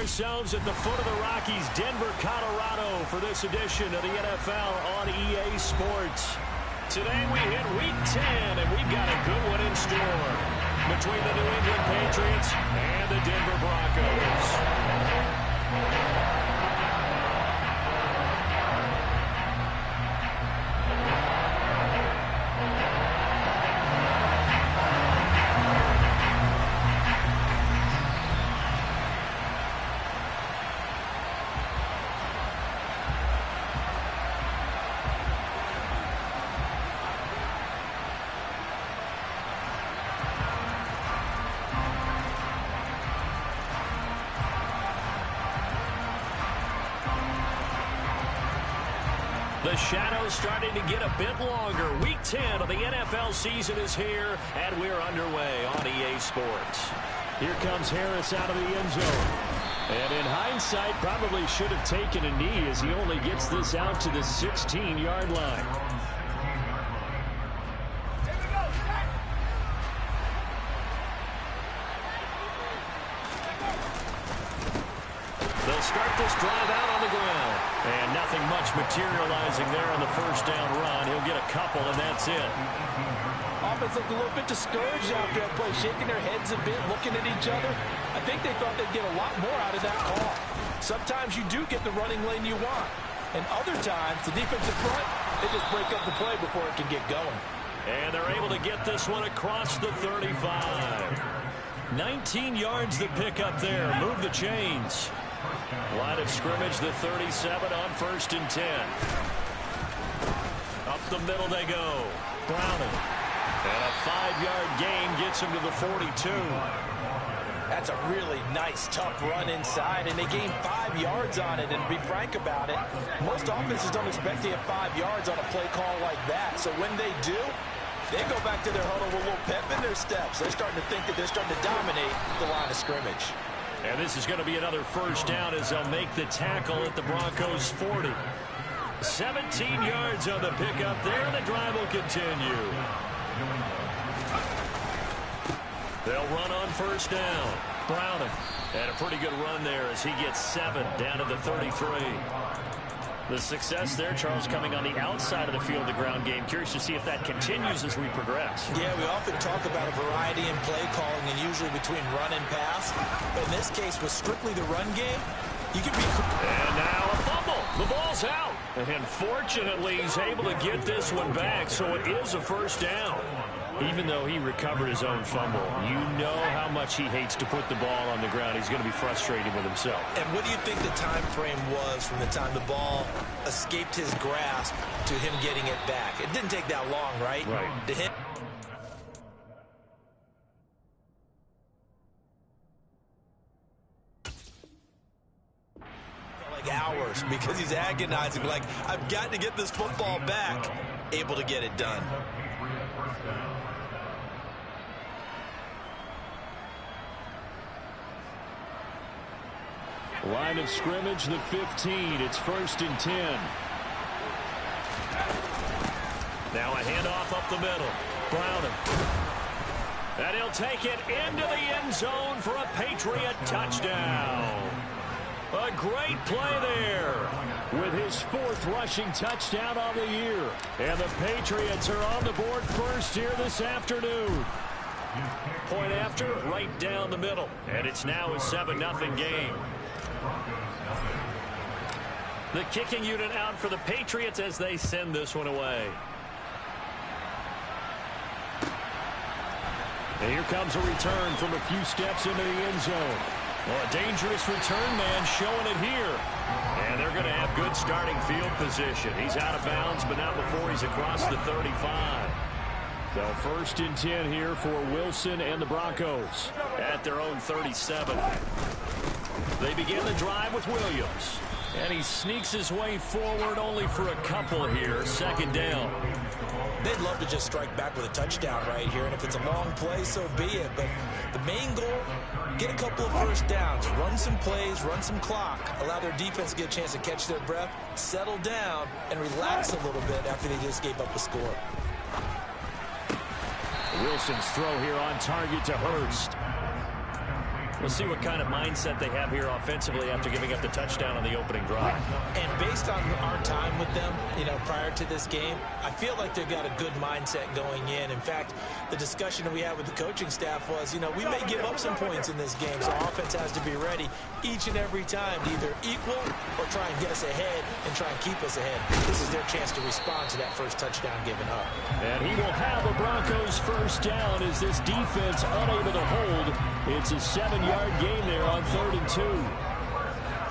ourselves at the foot of the Rockies, Denver, Colorado, for this edition of the NFL on EA Sports. Today we hit Week 10, and we've got a good one in store between the New England Patriots and the Denver Broncos. The shadow's starting to get a bit longer. Week 10 of the NFL season is here, and we're underway on EA Sports. Here comes Harris out of the end zone. And in hindsight, probably should have taken a knee as he only gets this out to the 16-yard line. They'll start this drive out on the ground. And nothing much materializing there on the first down run. He'll get a couple, and that's it. Offense looked a little bit discouraged after that play, shaking their heads a bit, looking at each other. I think they thought they'd get a lot more out of that call. Sometimes you do get the running lane you want. And other times, the defensive front, they just break up the play before it can get going. And they're able to get this one across the 35. 19 yards to pick up there. Move the chains. Line of scrimmage, the 37 on 1st and 10. Up the middle they go. Browning. And a 5-yard gain gets him to the 42. That's a really nice, tough run inside, and they gained 5 yards on it. And to be frank about it, most offenses don't expect to get 5 yards on a play call like that. So when they do, they go back to their huddle with a little pep in their steps. They're starting to think that they're starting to dominate the line of scrimmage. And this is going to be another first down as they'll make the tackle at the Broncos' 40. 17 yards on the pickup there. The drive will continue. They'll run on first down. Browning. And a pretty good run there as he gets 7 down to the 33. The success there, Charles, coming on the outside of the field, the ground game. Curious to see if that continues as we progress. Yeah, we often talk about a variety in play calling and usually between run and pass. But in this case, with strictly the run game, you could be... And now a fumble. The ball's out. And fortunately, he's able to get this one back, so it is a first down. Even though he recovered his own fumble, you know how much he hates to put the ball on the ground. He's going to be frustrated with himself. And what do you think the time frame was from the time the ball escaped his grasp to him getting it back? It didn't take that long, right? Right. To him. Like hours, because he's agonizing, like, I've got to get this football back. Able to get it done. Line of scrimmage, the 15. It's 1st and 10. Now a handoff up the middle. Browning. And he'll take it into the end zone for a Patriot touchdown. A great play there with his 4th rushing touchdown on the year. And the Patriots are on the board first here this afternoon. Point after, right down the middle. And it's now a 7-0 game. The kicking unit out for the Patriots as they send this one away. And here comes a return from a few steps into the end zone. Well, a dangerous return man showing it here. And they're going to have good starting field position. He's out of bounds, but not before he's across the 35. So 1st and 10 here for Wilson and the Broncos at their own 37. They begin the drive with Williams. And he sneaks his way forward only for a couple here. 2nd down. They'd love to just strike back with a touchdown right here. And if it's a long play, so be it. But the main goal, get a couple of first downs. Run some plays, run some clock. Allow their defense to get a chance to catch their breath, settle down, and relax a little bit after they just gave up a score. Wilson's throw here on target to Hurst. We'll see what kind of mindset they have here offensively after giving up the touchdown on the opening drive. And based on our time with them, prior to this game, I feel like they've got a good mindset going in. In fact, the discussion that we had with the coaching staff was, we may give up some points in this game, so our offense has to be ready each and every time to either equal or try and get us ahead and try and keep us ahead. This is their chance to respond to that first touchdown given up. And he will have a Broncos first down as this defense unable to hold. It's a 7-yard gain there on 3rd and 2.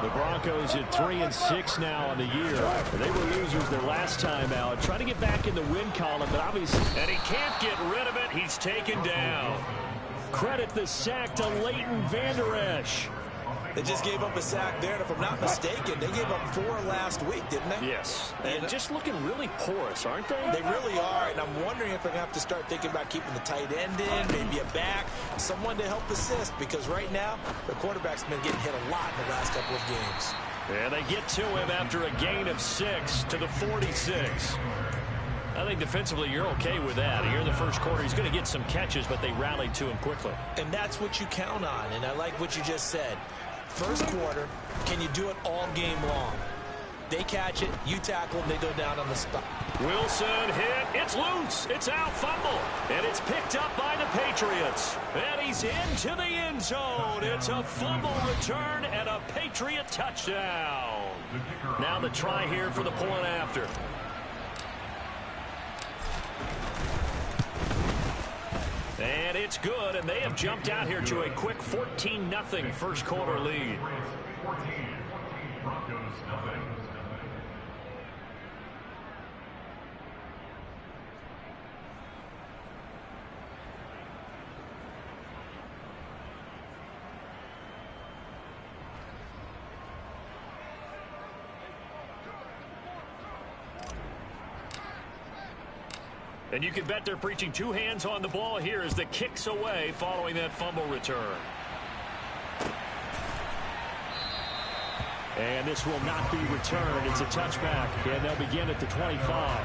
The Broncos at 3-6 now on the year. They were losers their last time out. Trying to get back in the win column, but obviously... And he can't get rid of it. He's taken down. Credit the sack to Leighton Vander Esch. They just gave up a sack there, and if I'm not mistaken, they gave up 4 last week, didn't they? Yes. And just looking really porous, aren't they? They really are, and I'm wondering if they're going to have to start thinking about keeping the tight end in, maybe a back, someone to help assist, because right now, the quarterback's been getting hit a lot in the last couple of games. And they get to him after a gain of 6 to the 46. I think defensively you're okay with that. Here in the first quarter, he's going to get some catches, but they rallied to him quickly. And that's what you count on, and I like what you just said. First quarter, can you do it all game long? They catch it, you tackle them, they go down on the spot. Wilson hit, it's loose, it's out, fumble, and it's picked up by the Patriots. And he's into the end zone. It's a fumble return and a Patriot touchdown. Now the try here for the point after. And it's good, and they have jumped out here to a quick 14-0 first quarter lead. And you can bet they're preaching 2 hands on the ball here as the kick's away following that fumble return. And this will not be returned. It's a touchback, and they'll begin at the 25.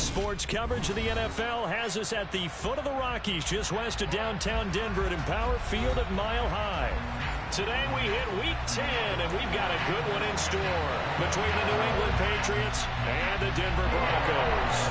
Sports coverage of the NFL has us at the foot of the Rockies, just west of downtown Denver at Empower Field at Mile High. Today we hit Week 10, and we've got a good one in store between the New England Patriots and the Denver Broncos.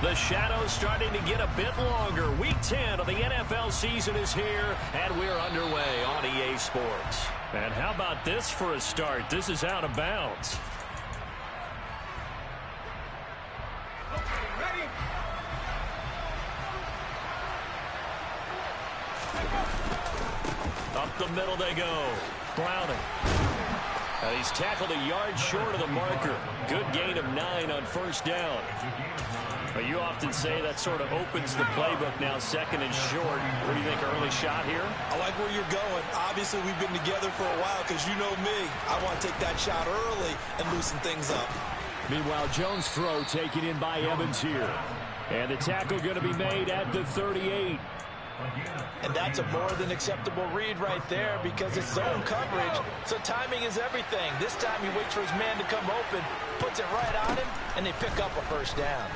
The shadow's starting to get a bit longer. Week 10 of the NFL season is here, and we're underway on EA Sports. And how about this for a start? This is out of bounds. Okay, ready? Up the middle they go. Browning. And he's tackled a yard short of the marker. Good gain of 9 on first down. But you often say that sort of opens the playbook now, second and short. What do you think, early shot here? I like where you're going. Obviously, we've been together for a while because you know me. I want to take that shot early and loosen things up. Meanwhile, Jones' throw taken in by Evans here. And the tackle going to be made at the 38. And that's a more than acceptable read right there because it's zone coverage, so timing is everything. This time he waits for his man to come open, puts it right on him, and they pick up a first down.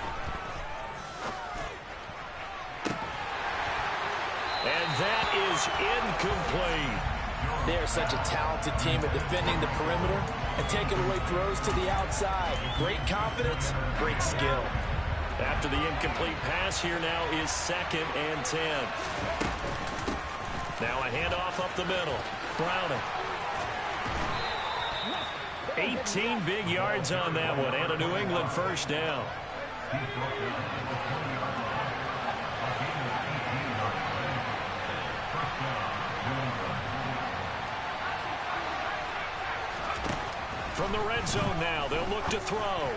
And that is incomplete. They are such a talented team at defending the perimeter and taking away throws to the outside. Great confidence, great skill. After the incomplete pass, here now is 2nd and 10. Now a handoff up the middle. Browning. 18 big yards on that one, and a New England first down. From the red zone now, they'll look to throw.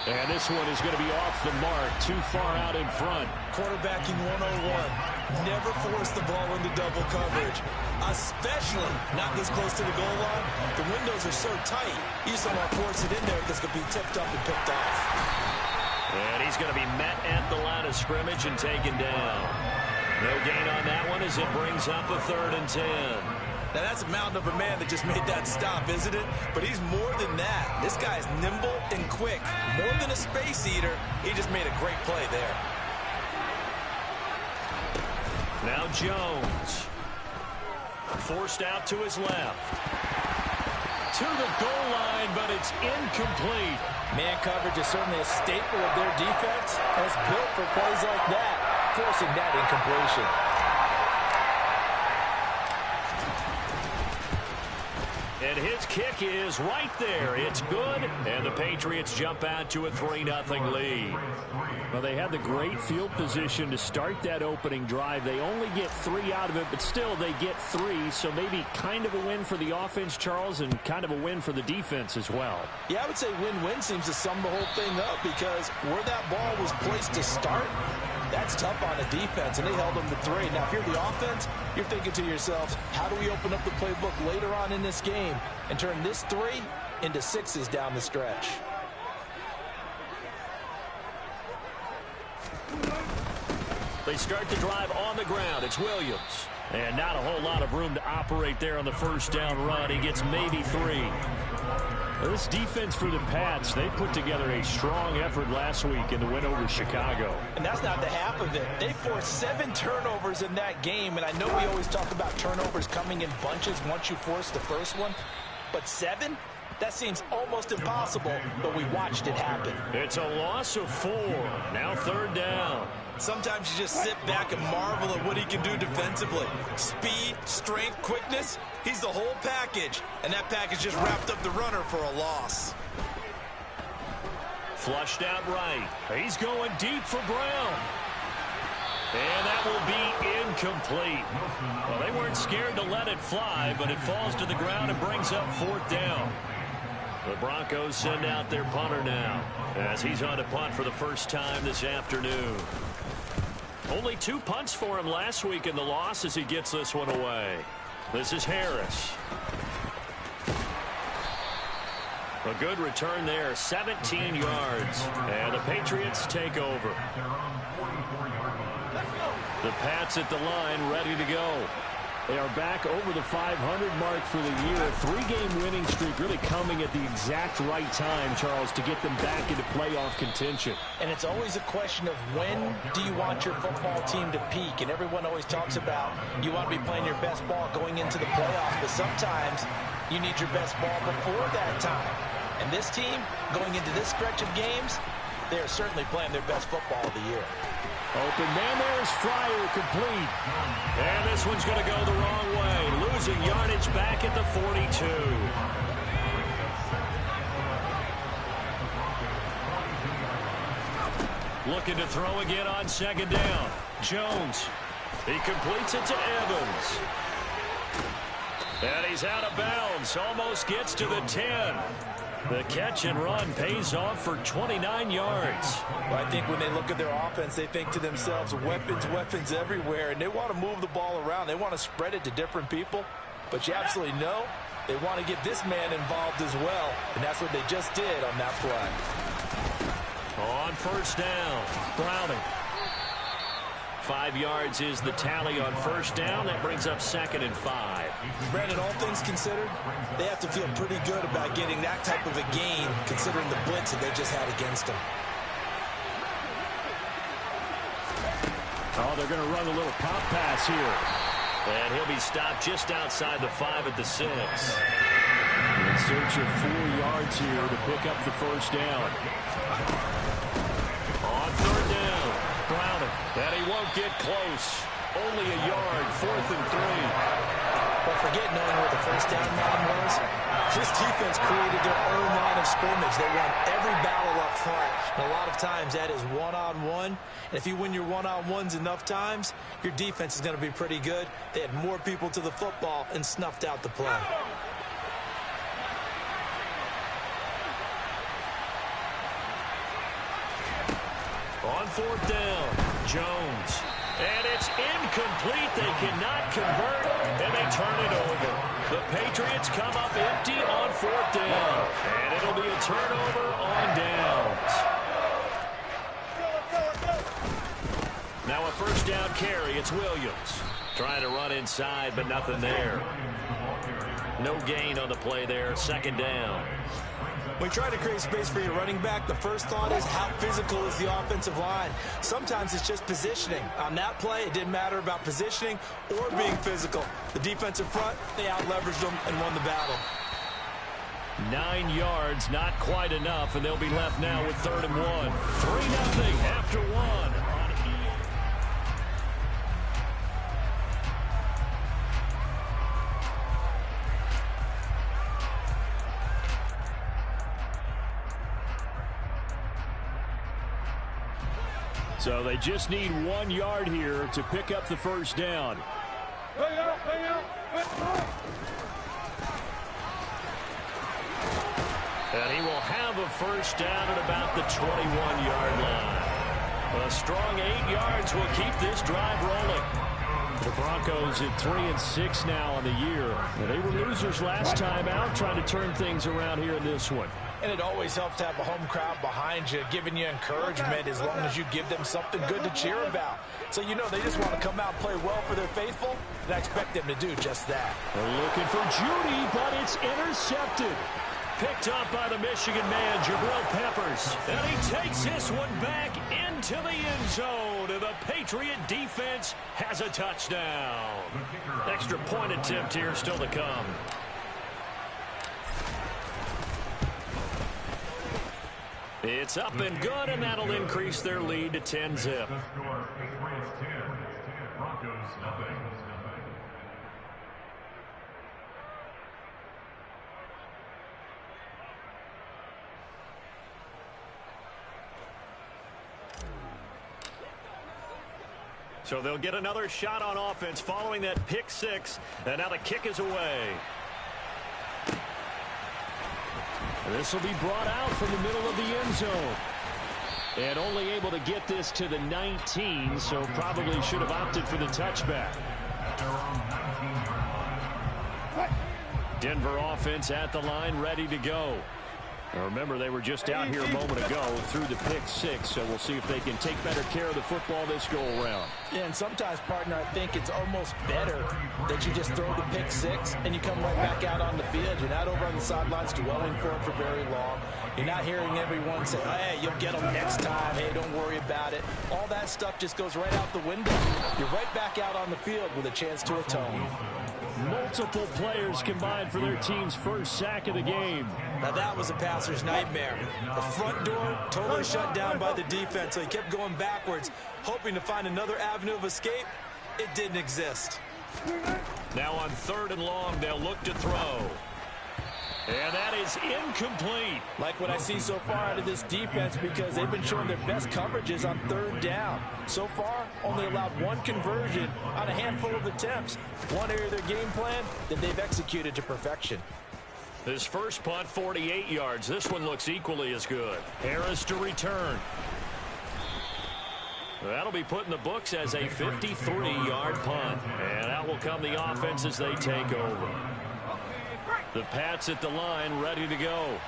And this one is going to be off the mark, too far out in front. Quarterbacking 101. Never force the ball into double coverage, especially not this close to the goal line. The windows are so tight, you just don't want to force it in there because it could be tipped up and picked off. And he's going to be met at the line of scrimmage and taken down. No gain on that one as it brings up a 3rd and 10. Now, that's a mountain of a man that just made that stop, isn't it? But he's more than that. This guy's nimble and quick. More than a space eater, he just made a great play there. Now Jones. Forced out to his left. To the goal line, but it's incomplete. Man coverage is certainly a staple of their defense, and it's built for plays like that, forcing that incompletion. And his kick is right there. It's good, and the Patriots jump out to a 3-0 lead. Well, they had the great field position to start that opening drive. They only get 3 out of it, but still they get 3, so maybe kind of a win for the offense, Charles, and kind of a win for the defense as well. Yeah, I would say win-win seems to sum the whole thing up because where that ball was placed to start, that's tough on the defense, and they held them to 3. Now, if you're the offense, you're thinking to yourselves, how do we open up the playbook later on in this game and turn this 3 into 6s down the stretch? They start the drive on the ground. It's Williams. And not a whole lot of room to operate there on the first down run. He gets maybe 3. This defense for the Pats, they put together a strong effort last week in the win over Chicago. And that's not the half of it. They forced 7 turnovers in that game, and I know we always talk about turnovers coming in bunches once you force the first one, but 7? That seems almost impossible, but we watched it happen. It's a loss of 4. Now 3rd down. Sometimes you just sit back and marvel at what he can do defensively. Speed, strength, quickness, he's the whole package. And that package just wrapped up the runner for a loss. Flushed out right. He's going deep for Brown. And that will be incomplete. Well, they weren't scared to let it fly, but it falls to the ground and brings up 4th down. The Broncos send out their punter now as he's on to punt for the first time this afternoon. Only 2 punts for him last week in the loss as he gets this one away. This is Harris. A good return there, 17 yards. And the Patriots take over. The Pats at the line, ready to go. They are back over the 500 mark for the year. A 3-game winning streak really coming at the exact right time, Charles, to get them back into playoff contention. And it's always a question of when do you want your football team to peak? And everyone always talks about you want to be playing your best ball going into the playoffs, but sometimes you need your best ball before that time. And this team, going into this stretch of games, they are certainly playing their best football of the year. Open man, there's Fryer, complete. And this one's going to go the wrong way. Losing yardage back at the 42. Looking to throw again on 2nd down. Jones. He completes it to Evans. And he's out of bounds. Almost gets to the 10. The catch and run pays off for 29 yards. Well, I think when they look at their offense, they think to themselves, weapons, weapons everywhere, and they want to move the ball around. They want to spread it to different people. But you absolutely know they want to get this man involved as well, and that's what they just did on that play. On 1st down, Browning. 5 yards is the tally on 1st down. That brings up 2nd and 5. Brandon, all things considered, they have to feel pretty good about getting that type of a gain, considering the blitz that they just had against them. Oh, they're going to run a little pop pass here. And he'll be stopped just outside the 5 at the 6. In search of 4 yards here to pick up the 1st down. On 3rd down, Browning. And he won't get close. Only a yard, 4th and 3. But forget knowing where the 1st down line was. This defense created their own line of scrimmage. They won every battle up front. And a lot of times that is one-on-one. And if you win your one-on-ones enough times, your defense is going to be pretty good. They had more people to the football and snuffed out the play. On 4th down, Jones. And it's incomplete. They cannot convert, and they turn it over. The Patriots come up empty on 4th down, and it'll be a turnover on downs. Now a 1st down carry. It's Williams. Trying to run inside, but nothing there. No gain on the play there. 2nd down. When you try to create space for your running back, the first thought is how physical is the offensive line. Sometimes it's just positioning. On that play, it didn't matter about positioning or being physical. The defensive front, they out-leveraged them and won the battle. 9 yards, not quite enough, and they'll be left now with 3rd and 1. 3-0 after 1. So they just need 1 yard here to pick up the 1st down. And he will have a 1st down at about the 21-yard line. A strong 8 yards will keep this drive rolling. The Broncos at 3-6 now on the year. And they were losers last time out, trying to turn things around here in this one. And it always helps to have a home crowd behind you, giving you encouragement as long as you give them something good to cheer about. So you know they just want to come out and play well for their faithful, and I expect them to do just that. They're looking for Judy, but it's intercepted. Picked up by the Michigan man, Jabril Peppers. And he takes this one back into the end zone. And the Patriot defense has a touchdown. Extra point attempt here still to come. It's up and good, and that'll increase their lead to 10-zip. So they'll get another shot on offense following that pick six. And now the kick is away. This will be brought out from the middle of the end zone. And only able to get this to the 19, so probably should have opted for the touchback. Denver offense at the line, ready to go. Now remember, they were just out here a moment ago through the pick six, so we'll see if they can take better care of the football this go-around. Yeah, and sometimes, partner, I think it's almost better that you just throw the pick six and you come right back out on the field. You're not over on the sidelines dwelling for it for very long. You're not hearing everyone say, oh, hey, you'll get them next time. Hey, don't worry about it. All that stuff just goes right out the window. You're right back out on the field with a chance to atone. Multiple players combined for their team's first sack of the game. Now that was a passer's nightmare. The front door totally shut down by the defense, so he kept going backwards, hoping to find another avenue of escape. It didn't exist. Now on 3rd and long, they'll look to throw. And that is incomplete. Like what I see so far out of this defense, because they've been showing their best coverages on 3rd down. So far, only allowed one conversion on a handful of attempts. One area of their game plan that they've executed to perfection. His first punt, 48 yards. This one looks equally as good. Harris to return. That'll be put in the books as a 53-yard punt. And out will come the offense as they take over. The Pats at the line, ready to go.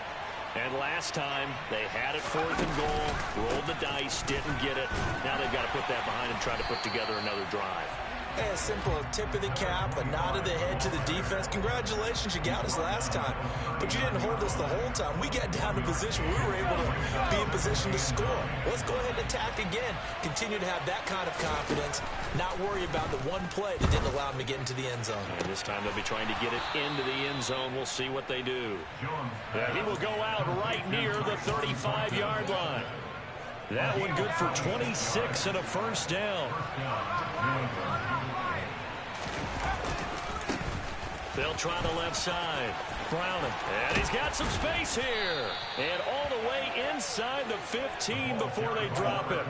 And last time, they had it 4th and goal, rolled the dice, didn't get it. Now they've got to put that behind and try to put together another drive. A simple tip of the cap, a nod of the head to the defense. Congratulations, you got us last time. But you didn't hold us the whole time. We got down to position. We were able to be in position to score. Let's go ahead and attack again. Continue to have that kind of confidence. Not worry about the one play that didn't allow them to get into the end zone. And this time they'll be trying to get it into the end zone. We'll see what they do. He will go out right near the 35-yard line. That one good for 26 and a first down. They'll try the left side. Browning. And he's got some space here. And all the way inside the 15 before they drop him.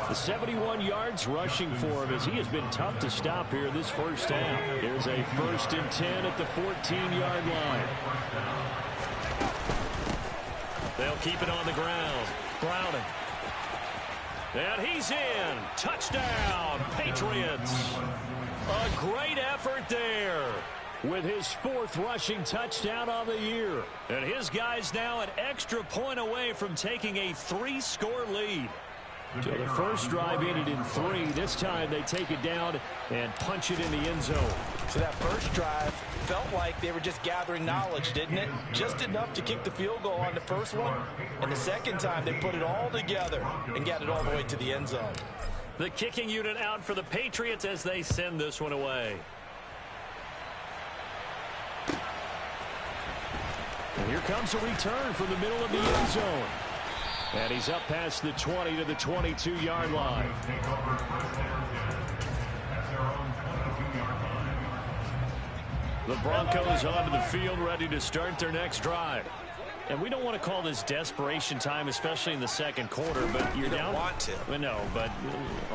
The 71 yards rushing for him as he has been tough to stop here this first half. Here's a 1st and 10 at the 14-yard line. They'll keep it on the ground. Browning. And he's in. Touchdown, Patriots. A great effort there. With his 4th rushing touchdown on the year. And his guys now an extra point away from taking a 3-score lead. So the first drive ended in 3. This time they take it down and punch it in the end zone. So that first drive felt like they were just gathering knowledge, didn't it? Just enough to kick the field goal on the first one. And the second time they put it all together and got it all the way to the end zone. The kicking unit out for the Patriots as they send this one away. And here comes a return from the middle of the end zone. And he's up past the 20 to the 22-yard line. The Broncos onto the field, ready to start their next drive. And we don't want to call this desperation time, especially in the second quarter, but you're down. You don't want to. Well, no, but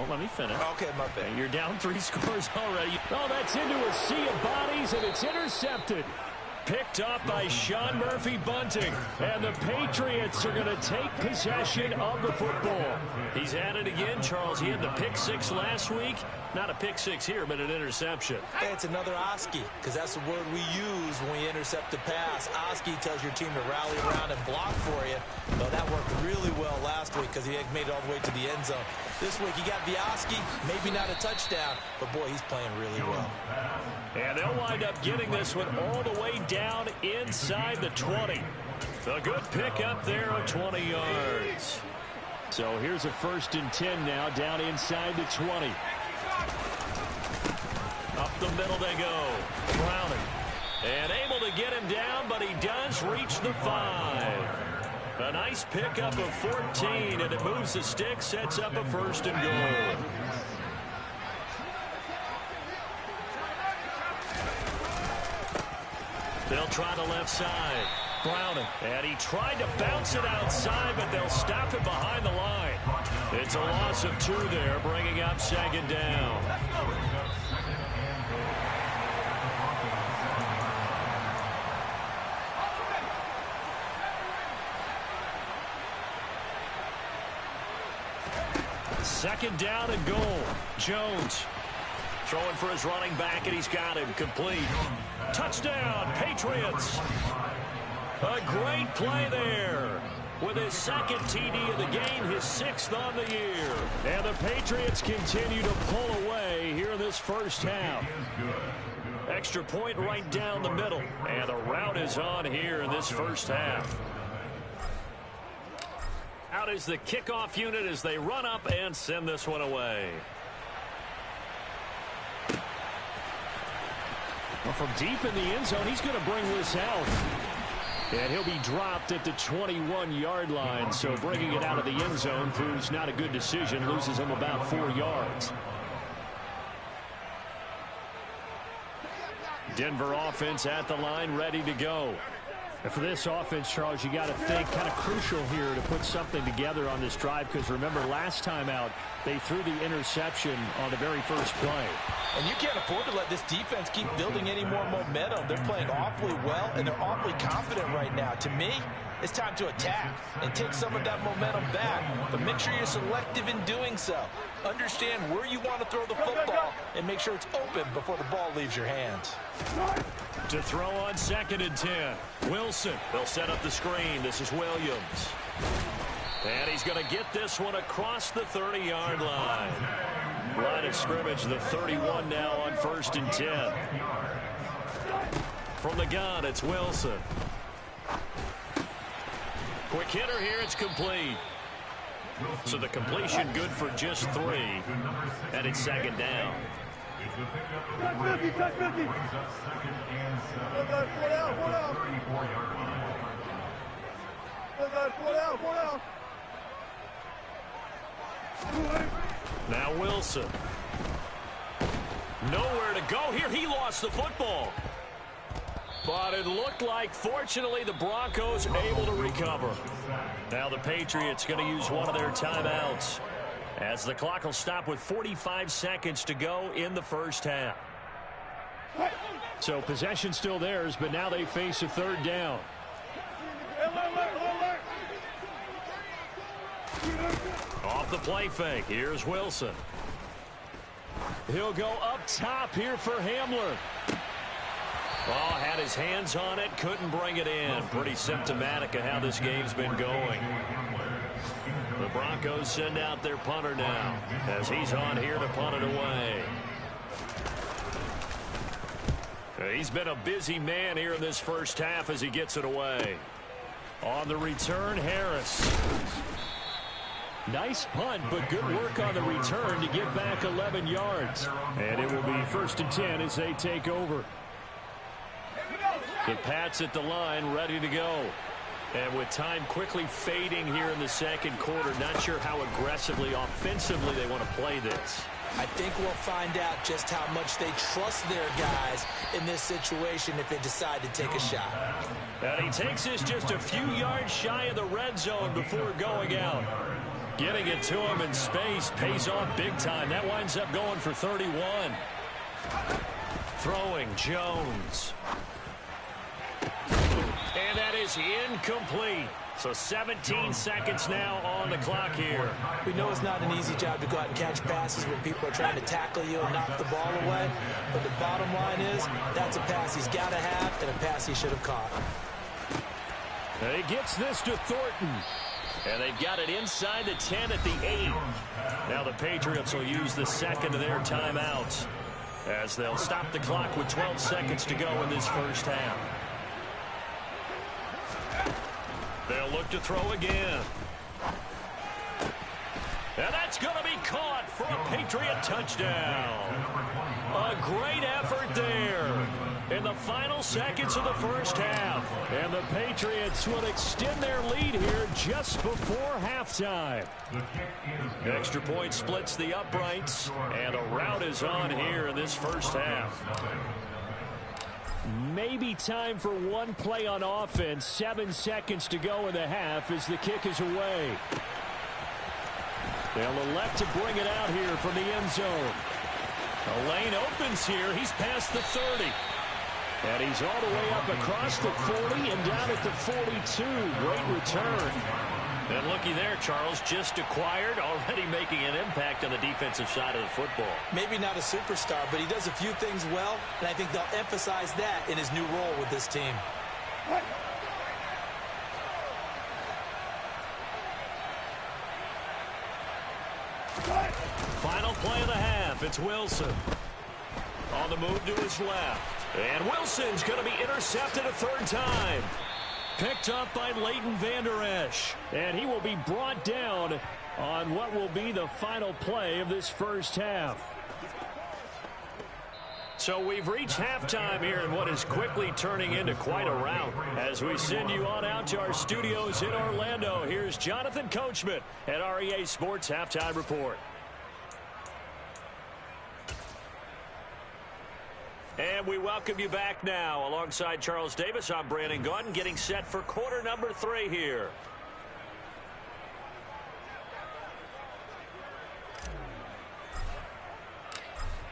let me finish. Okay, my bad. You're down 3 scores already. Oh, that's into a sea of bodies, and it's intercepted. Picked up by Sean Murphy Bunting. And the Patriots are going to take possession of the football. He's at it again, Charles. He had the pick six last week. Not a pick six here, but an interception. Hey, it's another Oski, because that's the word we use when we intercept the pass. Oski tells your team to rally around and block for you. Well, that worked really well last week because he made it all the way to the end zone. This week, he got the Oski, maybe not a touchdown, but boy, he's playing really well. And they'll wind up getting this one all the way down inside the 20. A good pick up there of 20 yards. So here's a 1st and 10 now, down inside the 20. Up the middle they go. Browning. And able to get him down, but he does reach the 5. A nice pickup of 14, and it moves the stick, sets up a 1st and goal. They'll try the left side. Browning. And he tried to bounce it outside, but they'll stop it behind the line. It's a loss of 2 there, bringing up 2nd down. Second down and goal. Jones throwing for his running back, and he's got him complete. Touchdown, Patriots. A great play there. With his 2nd TD of the game, his 6th on the year. And the Patriots continue to pull away here in this first half. Extra point right down the middle. And the route is on here in this first half. Out is the kickoff unit as they run up and send this one away. Well, from deep in the end zone, he's going to bring this out. And he'll be dropped at the 21-yard line. So bringing it out of the end zone proves not a good decision. Loses him about 4 yards. Denver offense at the line, ready to go. And for this offense, Charles, you got to think kind of crucial here to put something together on this drive, because remember last time out they threw the interception on the very first play. And you can't afford to let this defense keep building any more momentum. They're playing awfully well, and they're awfully confident right now. To me, it's time to attack and take some of that momentum back. But make sure you're selective in doing so. Understand where you want to throw the football and make sure it's open before the ball leaves your hands. To throw on 2nd and 10. Wilson. They'll set up the screen. This is Williams. And he's going to get this one across the 30-yard line. Line of scrimmage, the 31 now on 1st and 10. From the gun, it's Wilson. Quick hitter here, it's complete. So the completion good for just 3. And it's 2nd down. Now Wilson. Nowhere to go here. He lost the football. But it looked like, fortunately, the Broncos able to recover. Now the Patriots going to use one of their timeouts, as the clock will stop with 45 seconds to go in the first half. So possession still theirs, but now they face a 3rd down. Off the play fake, here's Wilson. He'll go up top here for Hamler. Oh, had his hands on it, couldn't bring it in. Pretty symptomatic of how this game's been going. The Broncos send out their punter now, as he's on here to punt it away. He's been a busy man here in this first half as he gets it away. On the return, Harris. Nice punt, but good work on the return to get back 11 yards. And it will be 1st and 10 as they take over. The Pats at the line, ready to go. And with time quickly fading here in the 2nd quarter, not sure how aggressively, offensively they want to play this. I think we'll find out just how much they trust their guys in this situation if they decide to take a shot. And he takes this just a few yards shy of the red zone before going out. Getting it to him in space pays off big time. That winds up going for 31. Throwing, Jones. And that is incomplete. So 17 seconds now on the clock here. We know it's not an easy job to go out and catch passes when people are trying to tackle you and knock the ball away. But the bottom line is, that's a pass he's got to have and a pass he should have caught. And he gets this to Thornton. And they've got it inside the 10 at the 8. Now the Patriots will use the 2nd of their timeouts, as they'll stop the clock with 12 seconds to go in this first half. They'll look to throw again. And that's going to be caught for a Patriot touchdown. A great effort there in the final seconds of the first half. And the Patriots will extend their lead here just before halftime. Extra point splits the uprights, and a route is on here in this first half. Maybe time for one play on offense. 7 seconds to go in the half as the kick is away. They'll elect to bring it out here from the end zone. The lane opens here. He's past the 30. And he's all the way up across the 40 and down at the 42. Great return. And looky there, Charles, just acquired, already making an impact on the defensive side of the football. Maybe not a superstar, but he does a few things well, and I think they'll emphasize that in his new role with this team. Final play of the half. It's Wilson. On the move to his left. And Wilson's going to be intercepted a third time. Picked up by Leighton Vander Esch. And he will be brought down on what will be the final play of this first half. So we've reached halftime here in what is quickly turning into quite a rout. As we send you on out to our studios in Orlando, here's Jonathan Coachman at REA Sports Halftime Report. And we welcome you back now. Alongside Charles Davis, I'm Brandon Gaudin, getting set for quarter number 3 here.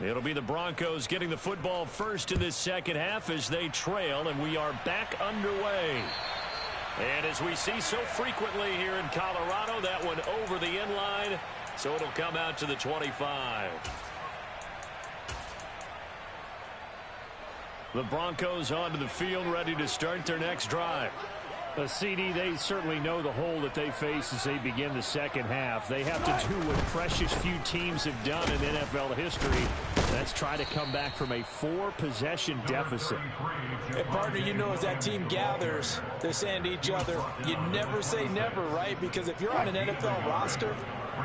It'll be the Broncos getting the football first in this second half as they trail, and we are back underway. And as we see so frequently here in Colorado, that one over the end line, so it'll come out to the 25. The Broncos onto the field, ready to start their next drive. The CD, they certainly know the hole that they face as they begin the second half. They have to do what precious few teams have done in NFL history. That's try to come back from a 4-possession deficit. And partner, you know, as that team gathers, they're saying to each other, you never say never, right? Because if you're on an NFL roster,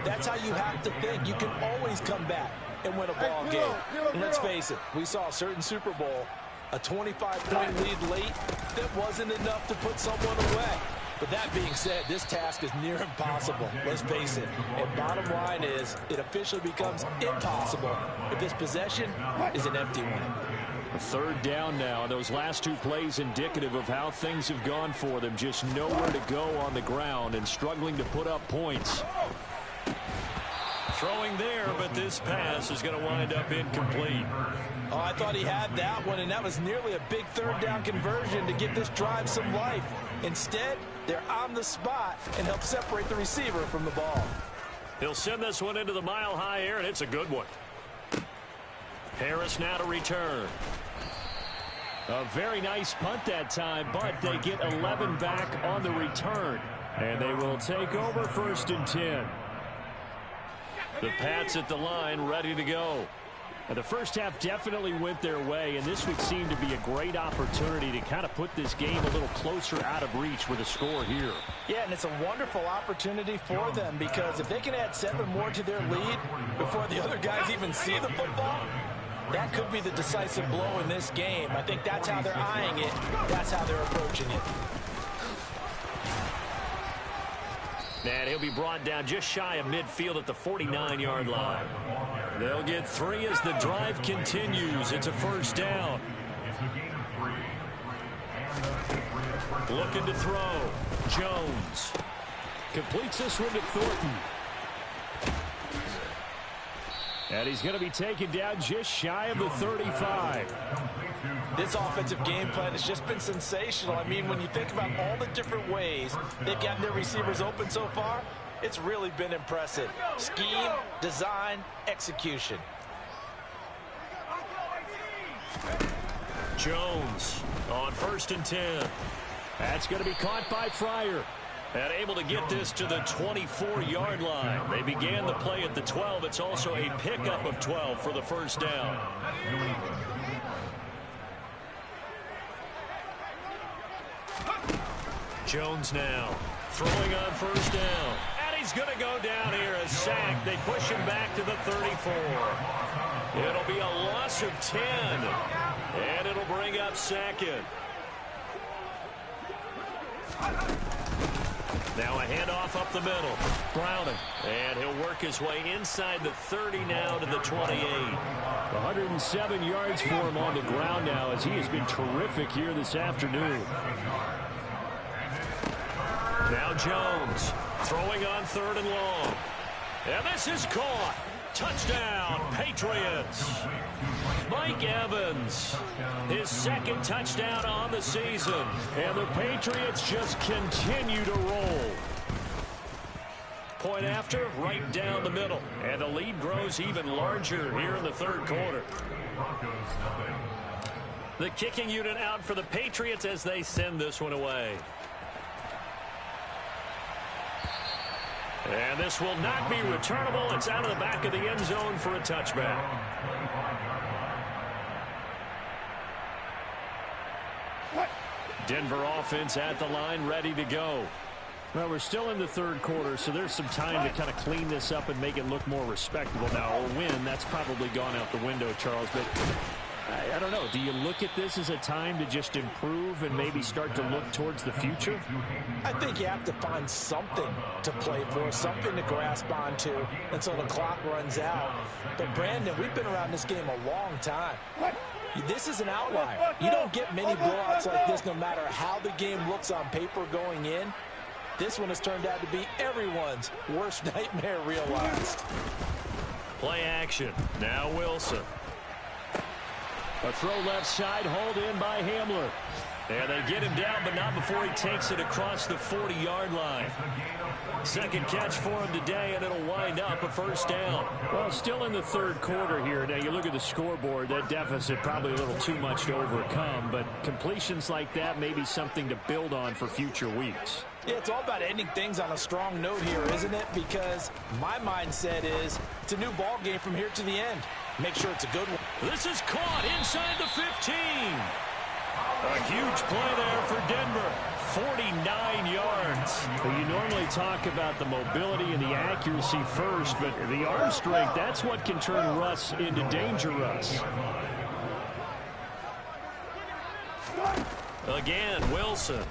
that's how you have to think. You can always come back and win a ball game. And let's face it, we saw a certain Super Bowl, a 25-point lead late, that wasn't enough to put someone away. But that being said, this task is near impossible. Let's face it. And bottom line is, it officially becomes impossible if this possession is an empty one. A third down now. Those last 2 plays indicative of how things have gone for them. Just nowhere to go on the ground and struggling to put up points. Throwing there, but this pass is going to wind up incomplete. Oh, I thought he had that one, and that was nearly a big third down conversion to give this drive some life. Instead, they're on the spot and help separate the receiver from the ball. He'll send this one into the mile-high air, and it's a good one. Harris now to return. A very nice punt that time, but they get 11 back on the return. And they will take over 1st and 10. The Pats at the line, ready to go. The first half definitely went their way, and this would seem to be a great opportunity to kind of put this game a little closer out of reach with a score here. Yeah, and it's a wonderful opportunity for them because if they can add 7 more to their lead before the other guys even see the football, that could be the decisive blow in this game. I think that's how they're eyeing it. That's how they're approaching it. And he'll be brought down just shy of midfield at the 49-yard line. They'll get 3 as the drive continues. It's a first down. Looking to throw. Jones. Completes this one to Thornton. And he's going to be taken down just shy of the 35. This offensive game plan has just been sensational. I mean, when you think about all the different ways they've gotten their receivers open so far, it's really been impressive. Scheme, design, execution. Jones on 1st and 10. That's going to be caught by Fryer. And able to get this to the 24-yard line. They began the play at the 12. It's also a pickup of 12 for the first down. Jones now throwing on 1st down. And he's going to go down here, a sack. They push him back to the 34. It'll be a loss of 10. And it'll bring up 2nd. Now a handoff up the middle. Browning. And he'll work his way inside the 30 now to the 28. 107 yards for him on the ground now as he has been terrific here this afternoon. Now Jones throwing on 3rd and long. And this is caught. Touchdown, Patriots. Mike Evans, his 2nd touchdown on the season. And the Patriots just continue to roll. Point after, right down the middle. And the lead grows even larger here in the 3rd quarter. The kicking unit out for the Patriots as they send this one away. And this will not be returnable. It's out of the back of the end zone for a touchback. Denver offense at the line, ready to go. Well, we're still in the 3rd quarter, so there's some time to kind of clean this up and make it look more respectable. Now, a win, that's probably gone out the window, Charles, but I don't know. Do you look at this as a time to just improve and maybe start to look towards the future? I think you have to find something to play for, something to grasp onto until the clock runs out. But, Brandon, we've been around this game a long time. This is an outlier. You don't get many blowouts like this no matter how the game looks on paper going in. This one has turned out to be everyone's worst nightmare realized. Play action. Now Wilson. A throw left side, hauled in by Hamler. And they get him down, but not before he takes it across the 40-yard line. 2nd catch for him today, and it'll wind up a 1st down. Well, still in the 3rd quarter here. Now, you look at the scoreboard, that deficit probably a little too much to overcome, but completions like that may be something to build on for future weeks. Yeah, it's all about ending things on a strong note here, isn't it? Because my mindset is it's a new ball game from here to the end. Make sure it's a good one. This is caught inside the 15. A huge play there for Denver. 49 yards. Well, you normally talk about the mobility and the accuracy first, but the arm strength, that's what can turn Russ into Danger Russ. Again, Wilson.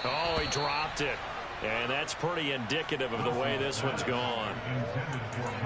Oh, he dropped it. And that's pretty indicative of the way this one's gone.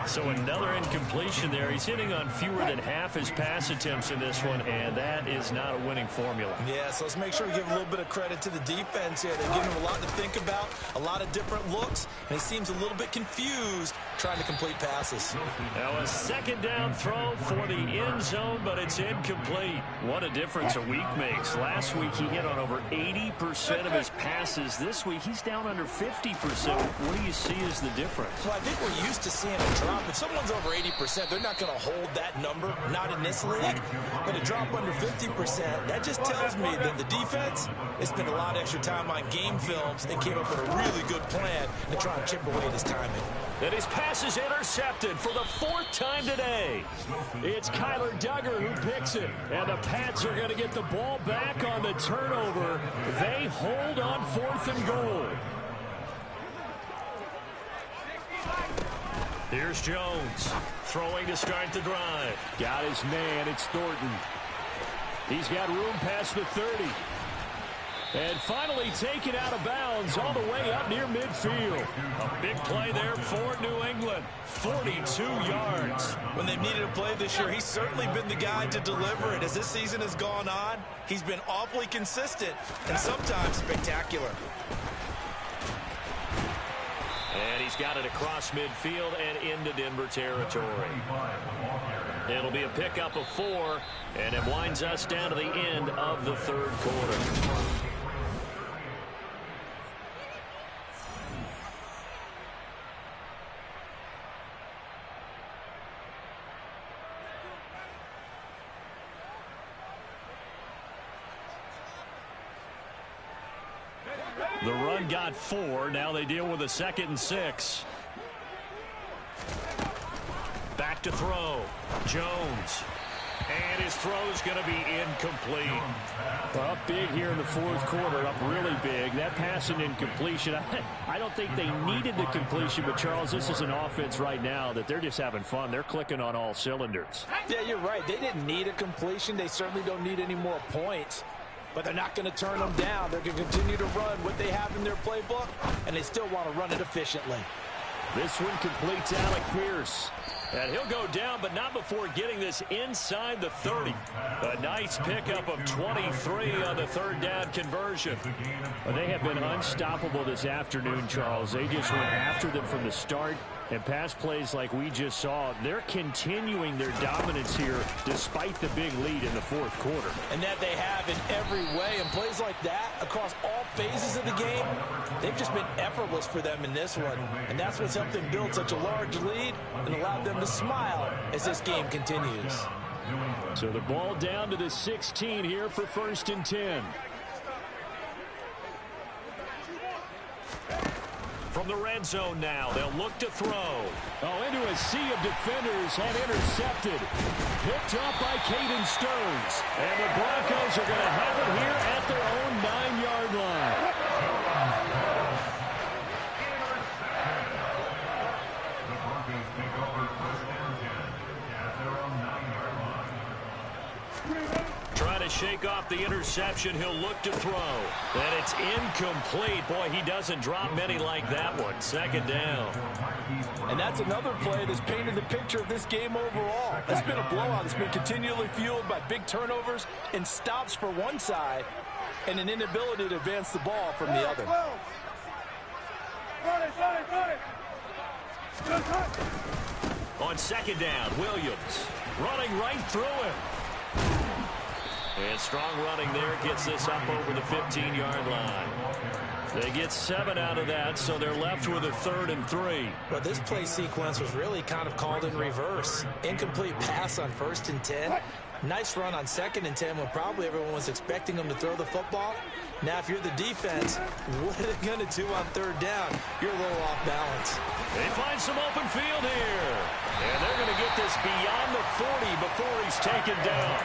So another incompletion there. He's hitting on fewer than half his pass attempts in this one, and that is not a winning formula. Yeah, so let's make sure we give a little bit of credit to the defense here. They're giving him a lot to think about, a lot of different looks, and he seems a little bit confused trying to complete passes. Now a 2nd down throw for the end zone, but it's incomplete. What a difference a week makes. Last week he hit on over 80% of his passes. This week he's down under 50%. What do you see as the difference? Well, I think we're used to seeing a drop. If someone's over 80%, they're not going to hold that number, not in this league. But a drop under 50%, that just tells me that the defense has spent a lot of extra time on game films and came up with a really good plan to try and chip away at his timing. And his pass is intercepted for the 4th time today. It's Kyler Duggar who picks it. And the Pats are going to get the ball back on the turnover. They hold on 4th and goal. Here's Jones throwing to start the drive. Got his man. It's Thornton. He's got room past the 30. And finally taken out of bounds all the way up near midfield. A big play there for New England. 42 yards. When they've needed a play this year, he's certainly been the guy to deliver it. As this season has gone on, he's been awfully consistent and sometimes spectacular. And he's got it across midfield and into Denver territory. It'll be a pickup of 4, and it winds us down to the end of the 3rd quarter. The run got 4. Now they deal with a 2nd and 6. Back to throw. Jones. And his throw's going to be incomplete. Well, up big here in the 4th quarter, up really big. That pass and incompletion, I don't think they needed the completion, but Charles, this is an offense right now that they're just having fun. They're clicking on all cylinders. Yeah, you're right. They didn't need a completion. They certainly don't need any more points. but they're not going to turn them down. They're going to continue to run what they have in their playbook, and they still want to run it efficiently. This one completes Alec Pierce. And he'll go down, but not before getting this inside the 30. A nice pickup of 23 on the third down conversion. Well, they have been unstoppable this afternoon, Charles. They just went after them from the start. And pass plays like we just saw, they're continuing their dominance here despite the big lead in the fourth quarter. And that they have in every way. And plays like that across all phases of the game, they've just been effortless for them in this one. And that's what's helped them build such a large lead and allowed them to smile as this game continues. So the ball down to the 16 here for 1st and 10. From the red zone now, they'll look to throw. Oh, into a sea of defenders and intercepted. Picked up by Caden Stearns. And the Broncos are going to have it here at their own 9-yard line. The Broncos take over 1st and 10 at their own 9-yard line. Trying to shake off the interception. He'll look to throw. And it's incomplete. Boy, he doesn't drop many like that one. 2nd down. And that's another play that's painted the picture of this game overall. It's been a blowout. It's been continually fueled by big turnovers and stops for one side and an inability to advance the ball from the other. On 2nd down, Williams running right through him. And strong running there gets this up over the 15-yard line. They get 7 out of that, so they're left with a 3rd and 3. But this play sequence was really kind of called in reverse. Incomplete pass on 1st and 10. Nice run on 2nd and 10 when probably everyone was expecting them to throw the football. Now, if you're the defense, what are they going to do on 3rd down? You're a little off balance. They find some open field here. And they're going to get this beyond the 40 before he's taken down.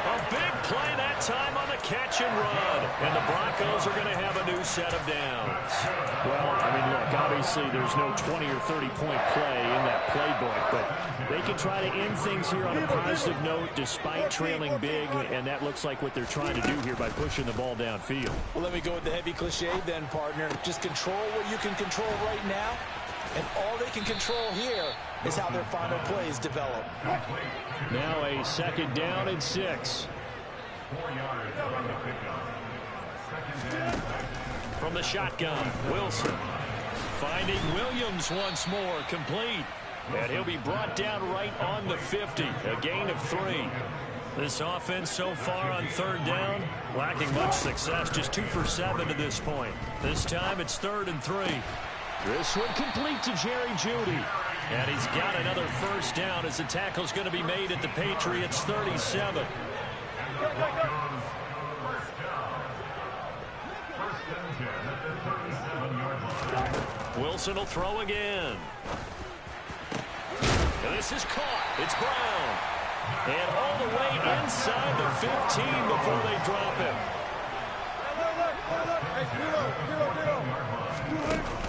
A big play that time on the catch and run. And the Broncos are going to have a new set of downs. Well, I mean, look, obviously there's no 20 or 30-point play in that playbook, but they can try to end things here on a positive note despite trailing big, and that looks like what they're trying to do here by pushing the ball downfield. Well, let me go with the heavy cliche then, partner. Just control what you can control right now, and all they can control here is how their final plays develop. Now a 2nd down and 6. 4 yards on the pickup. 2nd down. From the shotgun, Wilson finding Williams once more, complete. And he'll be brought down right on the 50, a gain of 3. This offense so far on 3rd down, lacking much success, just 2 for 7 to this point. This time it's 3rd and 3. This one complete to Jerry Jeudy. And he's got another 1st down as the tackle's going to be made at the Patriots 37. Wilson will throw again. And this is caught. It's Brown. And all the way inside the 15 before they drop him.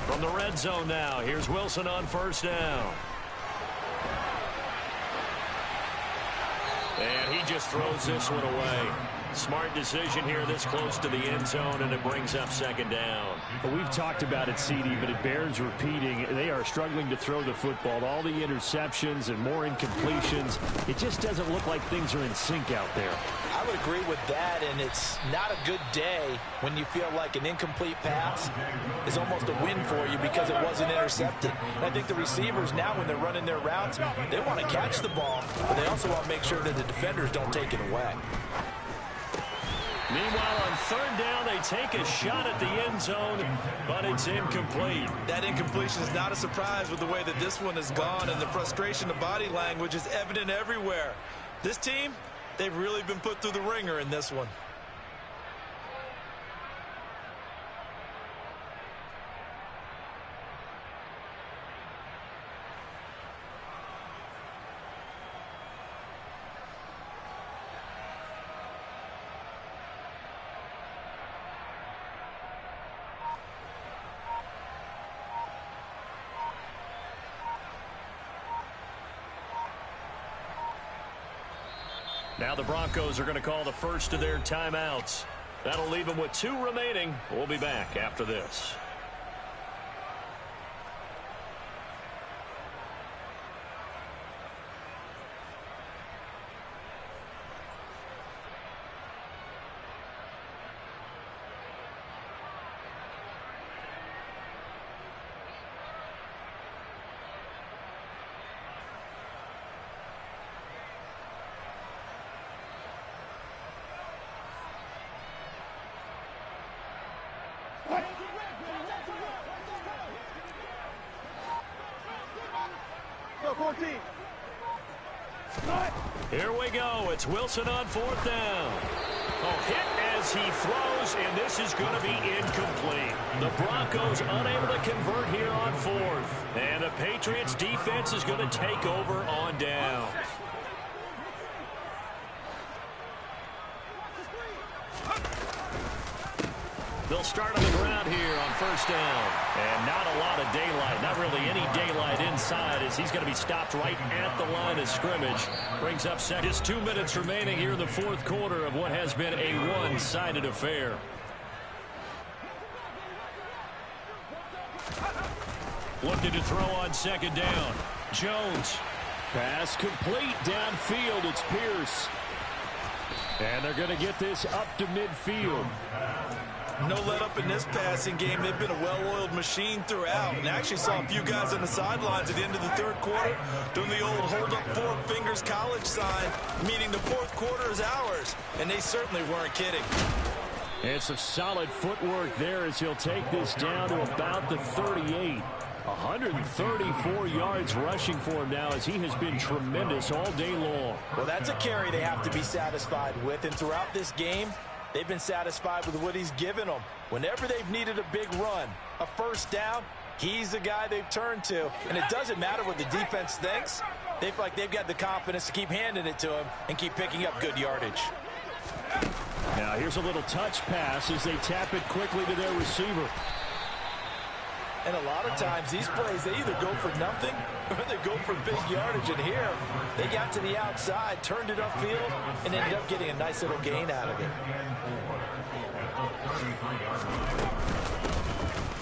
From the red zone now, here's Wilson on 1st down. And he just throws this one away. Smart decision here this close to the end zone, and it brings up 2nd down. Well, we've talked about it, CD, but it bears repeating. They are struggling to throw the football. All the interceptions and more incompletions. It just doesn't look like things are in sync out there. I would agree with that, and it's not a good day when you feel like an incomplete pass is almost a win for you because it wasn't intercepted. And I think the receivers now, when they're running their routes, they want to catch the ball, but they also want to make sure that the defenders don't take it away. Meanwhile, on 3rd down, they take a shot at the end zone, but it's incomplete. That incompletion is not a surprise with the way that this one has gone, and the frustration of body language is evident everywhere. This team, they've really been put through the ringer in this one. Now the Broncos are going to call the first of their timeouts. That'll leave him with 2 remaining. We'll be back after this. Here we go. It's Wilson on 4th down. Oh, hit as he throws, and this is going to be incomplete. The Broncos unable to convert here on 4th. And the Patriots defense is going to take over on downs. They'll start on the ground here on 1st down. And not a lot of daylight. Not really any daylight inside as he's going to be stopped right at the line of scrimmage. Brings up second. Just 2 minutes remaining here in the 4th quarter of what has been a one-sided affair. Looking to throw on 2nd down. Jones. Pass complete downfield. It's Pierce. And they're going to get this up to midfield. No let up in this passing game. They've been a well-oiled machine throughout. And actually saw a few guys on the sidelines at the end of the 3rd quarter doing the old hold up 4 fingers college sign, meaning the 4th quarter is ours. And they certainly weren't kidding. And some solid footwork there as he'll take this down to about the 38. 134 yards rushing for him now as he has been tremendous all day long. Well, that's a carry they have to be satisfied with. And throughout this game, they've been satisfied with what he's given them. Whenever they've needed a big run, a 1st down, he's the guy they've turned to. And it doesn't matter what the defense thinks. They feel like they've got the confidence to keep handing it to him and keep picking up good yardage. Now here's a little touch pass as they tap it quickly to their receiver. And a lot of times these plays, they either go for nothing or they go for big yardage. And here, they got to the outside, turned it upfield, and ended up getting a nice little gain out of it.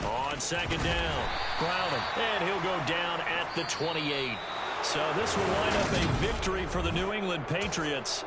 On 2nd down, Brown, and he'll go down at the 28. So this will wind up a victory for the New England Patriots.